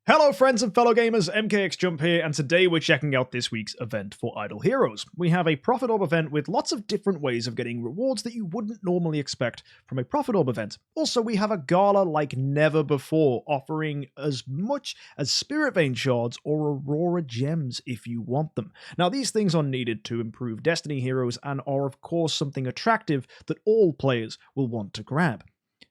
Hello friends and fellow gamers, MKxJUMP here, and today we're checking out this week's event for Idle Heroes. We have a Profit Orb event with lots of different ways of getting rewards that you wouldn't normally expect from a Profit Orb event. Also, we have a gala like never before, offering as much as Spiritvein Shards or Aurora gems if you want them. Now, these things are needed to improve Destiny heroes and are of course something attractive that all players will want to grab.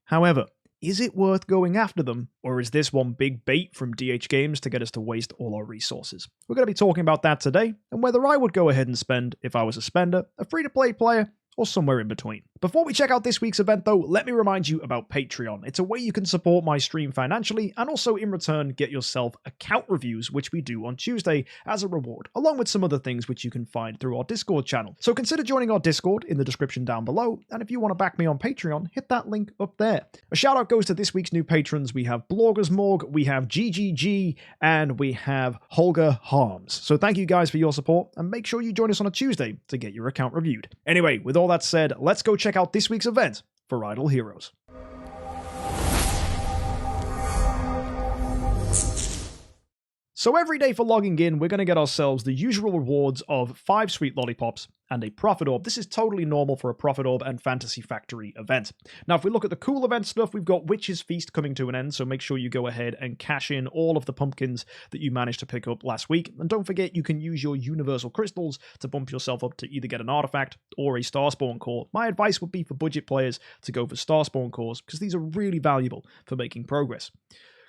However, is it worth going after them, or is this one big bait from DH Games to get us to waste all our resources? We're going to be talking about that today, and whether I would go ahead and spend if I was a spender, a free-to-play player, or somewhere in between. Before we check out this week's event though, let me remind you about Patreon. It's a way you can support my stream financially, and also in return get yourself account reviews, which we do on Tuesday as a reward, along with some other things which you can find through our Discord channel. So consider joining our Discord in the description down below, and if you want to back me on Patreon, hit that link up there. A shout out goes to this week's new patrons. We have Bloggersmorg, we have GGG, and we have Holger Harms. So thank you guys for your support, and make sure you join us on a Tuesday to get your account reviewed. Anyway, with all that said, let's go check out this week's event for Idle Heroes. So every day for logging in, we're going to get ourselves the usual rewards of 5 sweet lollipops and a Profit Orb. This is totally normal for a Profit Orb and Fantasy Factory event. Now, if we look at the cool event stuff, we've got Witch's Feast coming to an end, so make sure you go ahead and cash in all of the pumpkins that you managed to pick up last week. And don't forget, you can use your Universal Crystals to bump yourself up to either get an artifact or a Starspawn Core. My advice would be for budget players to go for Starspawn Cores, because these are really valuable for making progress.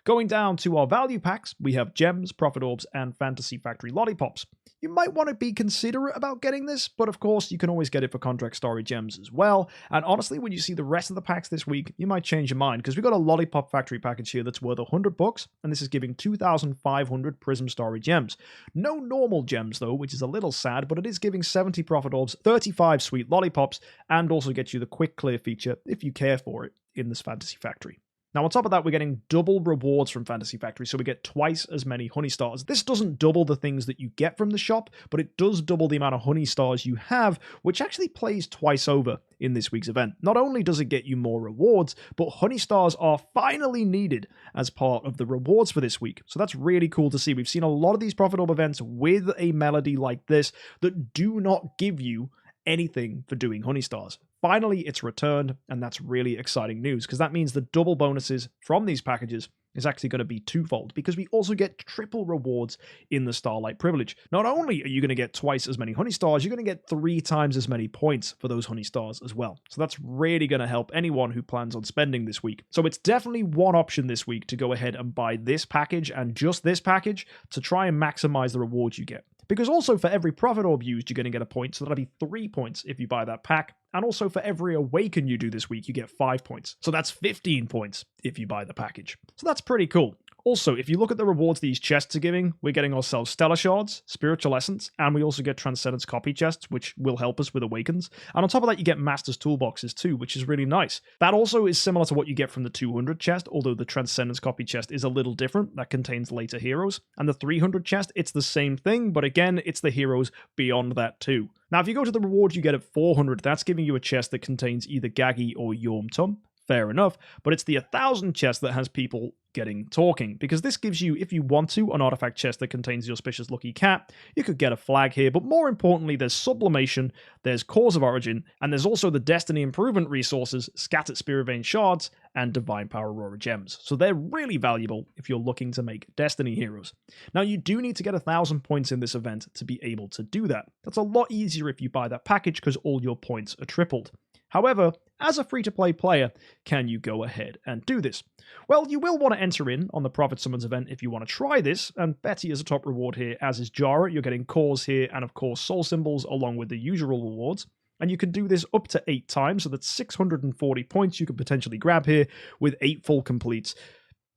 Going down to our value packs, we have gems, Profit Orbs, and Fantasy Factory lollipops. You might want to be considerate about getting this, but of course you can always get it for Contract Story gems as well. And honestly, when you see the rest of the packs this week, you might change your mind, because we've got a Lollipop Factory package here that's worth $100, and this is giving 2,500 Prism Story gems. No normal gems though, which is a little sad, but it is giving 70 Profit Orbs, 35 sweet lollipops, and also gets you the quick clear feature, if you care for it, in this Fantasy Factory. Now, on top of that, we're getting double rewards from Fantasy Factory, so we get twice as many honey stars. This doesn't double the things that you get from the shop, but it does double the amount of honey stars you have, which actually plays twice over in this week's event. Not only does it get you more rewards, but honey stars are finally needed as part of the rewards for this week. So that's really cool to see. We've seen a lot of these Profit Orb events with a melody like this that do not give you anything for doing honey stars. Finally, it's returned, and that's really exciting news, because that means the double bonuses from these packages is actually going to be twofold, because we also get triple rewards in the Starlight Privilege. Not only are you going to get twice as many honey stars, you're going to get 3 times as many points for those honey stars as well. So that's really going to help anyone who plans on spending this week. So it's definitely one option this week to go ahead and buy this package and just this package to try and maximize the rewards you get. Because also for every Profit Orb used, you're going to get a point, so that'll be 3 points if you buy that pack. And also for every Awaken you do this week, you get 5 points. So that's 15 points if you buy the package. So that's pretty cool. Also, if you look at the rewards these chests are giving, we're getting ourselves Stellar Shards, Spiritual Essence, and we also get Transcendence Copy chests, which will help us with Awakens. And on top of that, you get Master's Toolboxes too, which is really nice. That also is similar to what you get from the 200 chest, although the Transcendence Copy chest is a little different. That contains later heroes. And the 300 chest, it's the same thing, but again, it's the heroes beyond that too. Now, if you go to the rewards you get at 400, that's giving you a chest that contains either Gaggy or Yormtum. Fair enough, but it's the 1,000 chest that has people getting talking, because this gives you, if you want to, an artifact chest that contains the Auspicious Lucky Cat. You could get a flag here, but more importantly, there's Sublimation, there's Cause of Origin, and there's also the Destiny Improvement resources, Scattered Spiritvein Shards, and Divine Power Aurora gems. So they're really valuable if you're looking to make Destiny heroes. Now, you do need to get 1,000 points in this event to be able to do that. That's a lot easier if you buy that package, because all your points are tripled. However, as a free-to-play player, can you go ahead and do this? Well, you will want to enter in on the Prophet Summons event if you want to try this, and Betty is a top reward here, as is Jara. You're getting cores here, and of course soul symbols along with the usual rewards. And you can do this up to 8 times, so that's 640 points you could potentially grab here with 8 full completes.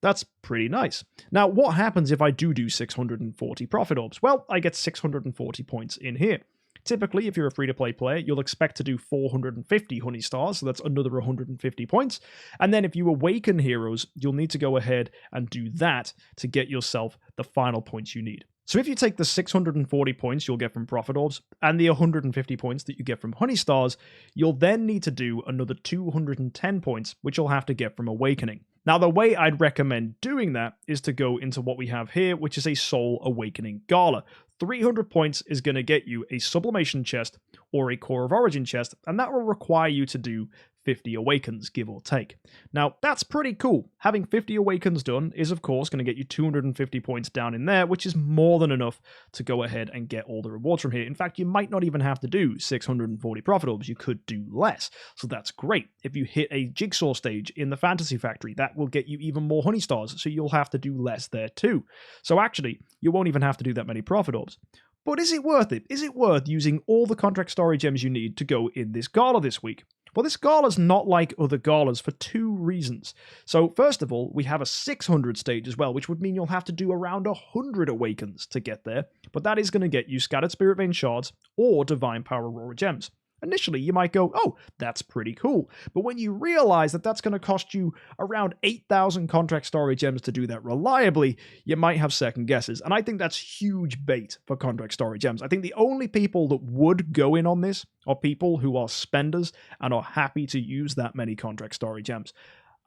That's pretty nice. Now, what happens if I do 640 Profit Orbs? Well, I get 640 points in here. Typically, if you're a free-to-play player, you'll expect to do 450 honey stars, so that's another 150 points. And then if you awaken heroes, you'll need to go ahead and do that to get yourself the final points you need. So if you take the 640 points you'll get from Profit Orbs and the 150 points that you get from Honey Stars, you'll then need to do another 210 points, which you'll have to get from Awakening. Now, the way I'd recommend doing that is to go into what we have here, which is a Soul Awakening Gala. 300 points is going to get you a Sublimation chest or a Core of Origin chest, and that will require you to do 50 Awakens, give or take. Now, that's pretty cool. Having 50 Awakens done is, of course, going to get you 250 points down in there, which is more than enough to go ahead and get all the rewards from here. In fact, you might not even have to do 640 Profit Orbs. You could do less. So that's great. If you hit a Jigsaw stage in the Fantasy Factory, that will get you even more Honey Stars, so you'll have to do less there too. So actually, you won't even have to do that many Profit Orbs. But is it worth it? Is it worth using all the Contract Story Gems you need to go in this Gala this week? Well, this Gala's not like other Galas for two reasons. So, first of all, we have a 600 stage as well, which would mean you'll have to do around 100 Awakens to get there, but that is going to get you Scattered Spiritvein Shards or Divine Power Aurora Gems. Initially, you might go, oh, that's pretty cool. But when you realize that that's going to cost you around 8,000 Contract Story Gems to do that reliably, you might have second guesses. And I think that's huge bait for Contract Story Gems. I think the only people that would go in on this are people who are spenders and are happy to use that many Contract Story Gems.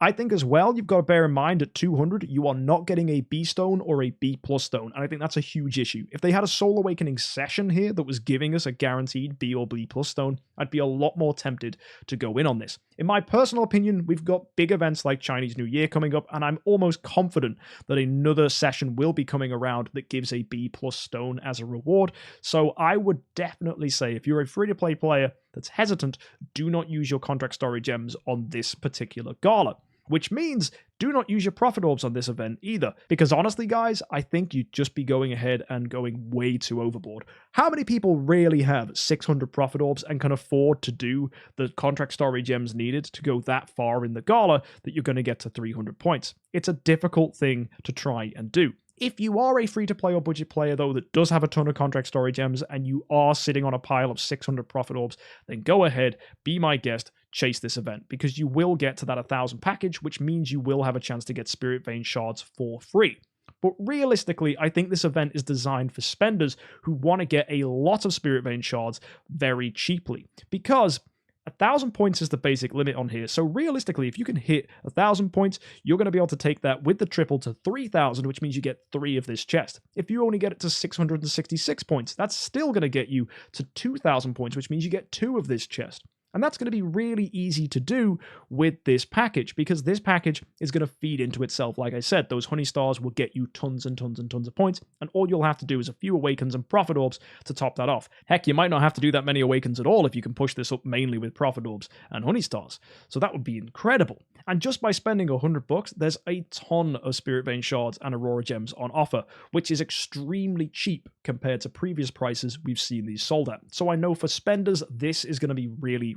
I think as well, you've got to bear in mind at 200, you are not getting a B stone or a B plus stone, and I think that's a huge issue. If they had a Soul Awakening session here that was giving us a guaranteed B or B plus stone, I'd be a lot more tempted to go in on this. In my personal opinion, we've got big events like Chinese New Year coming up, and I'm almost confident that another session will be coming around that gives a B plus stone as a reward. So I would definitely say if you're a free-to-play player that's hesitant, do not use your Contract Story Gems on this particular Gala. Which means do not use your Profit Orbs on this event either. Because honestly, guys, I think you'd just be going ahead and going way too overboard. How many people really have 600 Profit Orbs and can afford to do the Contract Story Gems needed to go that far in the Gala that you're going to get to 300 points? It's a difficult thing to try and do. If you are a free-to-play or budget player, though, that does have a ton of Contract Story Gems and you are sitting on a pile of 600 Profit Orbs, then go ahead, be my guest, chase this event, because you will get to that 1,000 package, which means you will have a chance to get Spiritvein Shards for free. But realistically, I think this event is designed for spenders who want to get a lot of Spiritvein Shards very cheaply, because 1,000 points is the basic limit on here. So realistically, if you can hit 1,000 points, you're going to be able to take that with the triple to 3,000, which means you get 3 of this chest. If you only get it to 666 points, that's still going to get you to 2,000 points, which means you get 2 of this chest. And that's going to be really easy to do with this package, because this package is going to feed into itself. Like I said, those honey stars will get you tons and tons and tons of points, and all you'll have to do is a few awakens and profit orbs to top that off. Heck, you might not have to do that many awakens at all if you can push this up mainly with profit orbs and honey stars. So that would be incredible. And just by spending $100, there's a ton of Spiritvein Shards and Aurora Gems on offer, which is extremely cheap compared to previous prices we've seen these sold at. So I know for spenders, this is going to be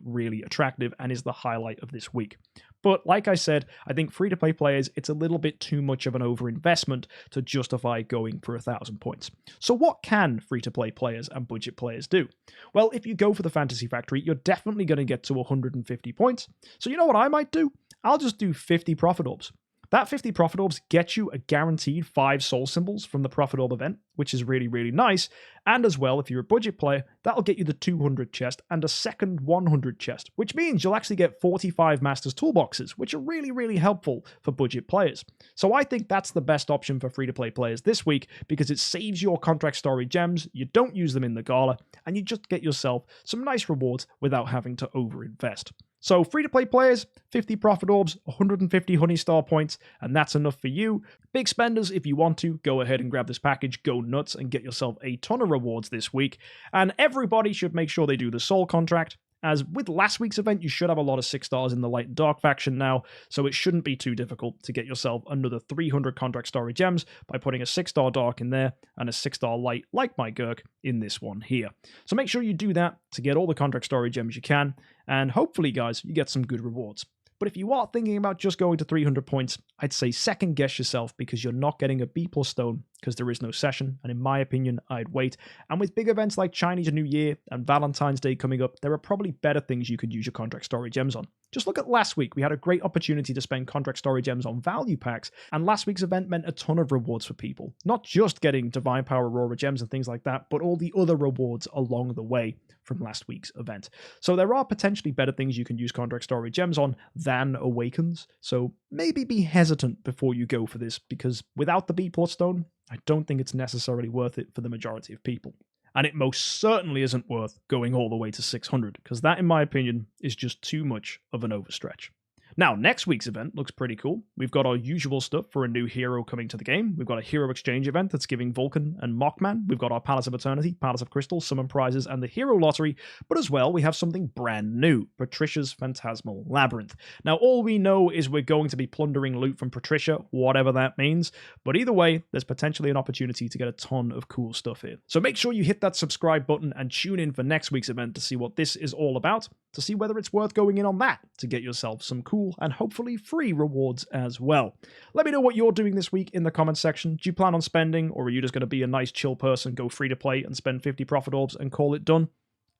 really attractive and is the highlight of this week. But like I said, I think free-to-play players, it's a little bit too much of an overinvestment to justify going for 1,000 points. So what can free-to-play players and budget players do? Well, if you go for the Fantasy Factory, you're definitely going to get to 150 points. So you know what I might do? I'll just do 50 Profit Orbs. That 50 Profit Orbs gets you a guaranteed 5 soul symbols from the Profit Orb event, which is really nice. And as well, if you're a budget player, that'll get you the 200 chest and a second 100 chest, which means you'll actually get 45 Master's Toolboxes, which are really helpful for budget players. So I think that's the best option for free-to-play players this week, because it saves your Contract Story Gems, you don't use them in the Gala, and you just get yourself some nice rewards without having to overinvest. So free-to-play players, 50 Profit Orbs, 150 Honey Star points, and that's enough for you. Big spenders, if you want to, go ahead and grab this package, go nuts, and get yourself a ton of rewards this week. And everybody should make sure they do the Soul Contract. As with last week's event, you should have a lot of 6 stars in the Light and Dark faction now, so it shouldn't be too difficult to get yourself another 300 Contract Story Gems by putting a 6-star Dark in there and a 6-star Light, like my Gurk, in this one here. So make sure you do that to get all the Contract Story Gems you can, and hopefully, guys, you get some good rewards. But if you are thinking about just going to 300 points, I'd say second guess yourself, because you're not getting a B+ stone because there is no session, and in my opinion, I'd wait. And with big events like Chinese New Year and Valentine's Day coming up, there are probably better things you could use your Contract Story Gems on. Just look at last week. We had a great opportunity to spend contract story gems on value packs, and last week's event meant a ton of rewards for people. Not just getting Divine Power Aurora gems and things like that, but all the other rewards along the way from last week's event. So there are potentially better things you can use contract story gems on than Awakens, so maybe be hesitant before you go for this, because without the B+ stone, I don't think it's necessarily worth it for the majority of people. And it most certainly isn't worth going all the way to 600, because that, in my opinion, is just too much of an overstretch. Now, next week's event looks pretty cool. We've got our usual stuff for a new hero coming to the game. We've got a hero exchange event that's giving Vulcan and Mockman. We've got our Palace of Eternity, Palace of Crystal, Summon Prizes, and the Hero Lottery. But as well, we have something brand new, Patricia's Phantasmal Labyrinth. Now, all we know is we're going to be plundering loot from Patricia, whatever that means. But either way, there's potentially an opportunity to get a ton of cool stuff here. So make sure you hit that subscribe button and tune in for next week's event to see what this is all about, to see whether it's worth going in on that to get yourself some cool and hopefully free rewards as well. Let me know what you're doing this week in the comments section. Do you plan on spending, or are you just going to be a nice chill person, go free to play and spend 50 profit orbs and call it done?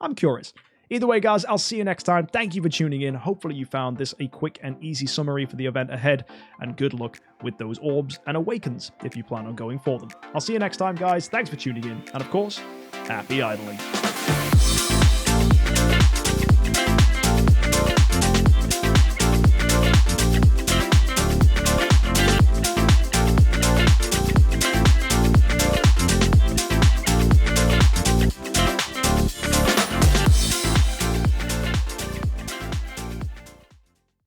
I'm curious. Either way, guys, I'll see you next time. Thank you for tuning in. Hopefully you found this a quick and easy summary for the event ahead, and good luck with those orbs and awakens if you plan on going for them. I'll see you next time, guys. Thanks for tuning in, and of course, happy idling.